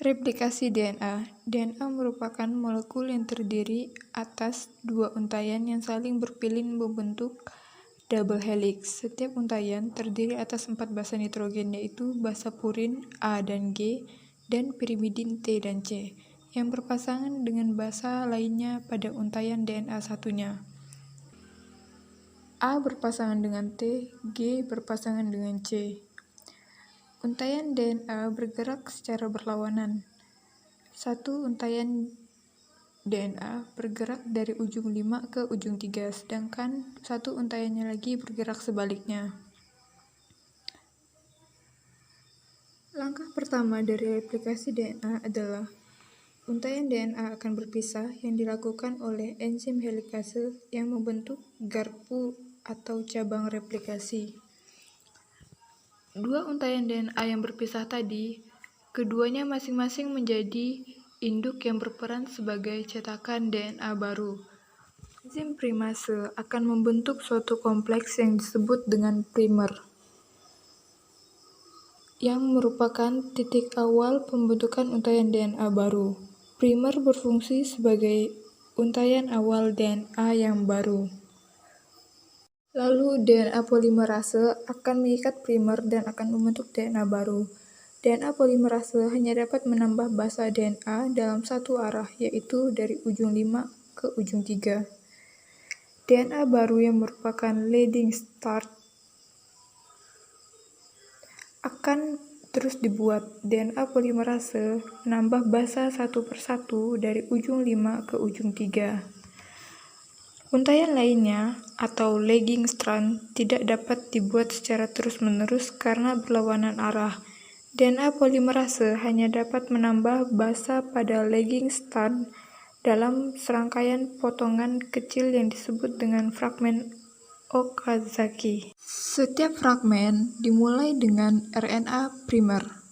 Replikasi DNA. DNA merupakan molekul yang terdiri atas dua untaian yang saling berpilin membentuk double helix. Setiap untaian terdiri atas 4 basa nitrogen, yaitu basa purin A dan G, dan pirimidin T dan C, yang berpasangan dengan basa lainnya pada untaian DNA satunya. A berpasangan dengan T, G berpasangan dengan C. Untaian DNA bergerak secara berlawanan. Satu untaian DNA bergerak dari ujung 5 ke ujung 3, sedangkan satu untaiannya lagi bergerak sebaliknya. Langkah pertama dari replikasi DNA adalah untaian DNA akan berpisah yang dilakukan oleh enzim helikase yang membentuk garpu atau cabang replikasi. Dua untaian DNA yang berpisah tadi, keduanya masing-masing menjadi induk yang berperan sebagai cetakan DNA baru. Enzim primase akan membentuk suatu kompleks yang disebut dengan primer, yang merupakan titik awal pembentukan untaian DNA baru. Primer berfungsi sebagai untaian awal DNA yang baru. Lalu DNA polimerase akan mengikat primer dan akan membentuk DNA baru. DNA polimerase hanya dapat menambah basa DNA dalam satu arah, yaitu dari ujung 5 ke ujung 3. DNA baru yang merupakan leading start akan terus dibuat. DNA polimerase menambah basa satu persatu dari ujung 5 ke ujung 3. Untaian lainnya, atau lagging strand, tidak dapat dibuat secara terus-menerus karena berlawanan arah. DNA polimerase hanya dapat menambah basa pada lagging strand dalam serangkaian potongan kecil yang disebut dengan fragmen Okazaki. Setiap fragmen dimulai dengan RNA primer.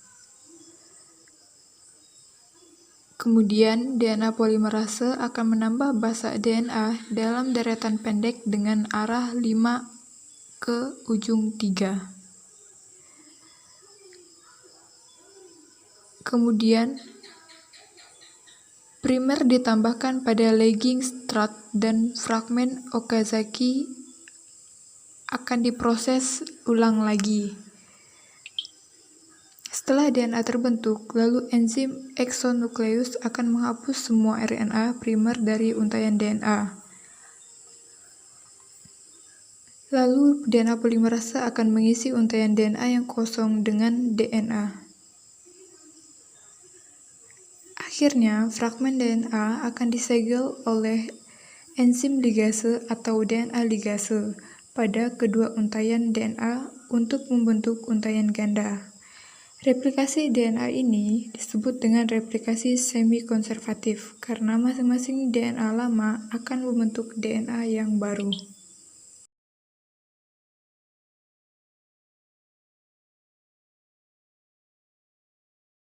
Kemudian, DNA polimerase akan menambah basa DNA dalam deretan pendek dengan arah 5 ke ujung 3. Kemudian, primer ditambahkan pada lagging strand dan fragmen Okazaki akan diproses ulang lagi. Setelah DNA terbentuk, lalu enzim exonukleus akan menghapus semua RNA primer dari untaian DNA. Lalu DNA polimerase akan mengisi untaian DNA yang kosong dengan DNA. Akhirnya, fragmen DNA akan disegel oleh enzim ligase atau DNA ligase pada kedua untaian DNA untuk membentuk untaian ganda. Replikasi DNA ini disebut dengan replikasi semi-konservatif karena masing-masing DNA lama akan membentuk DNA yang baru.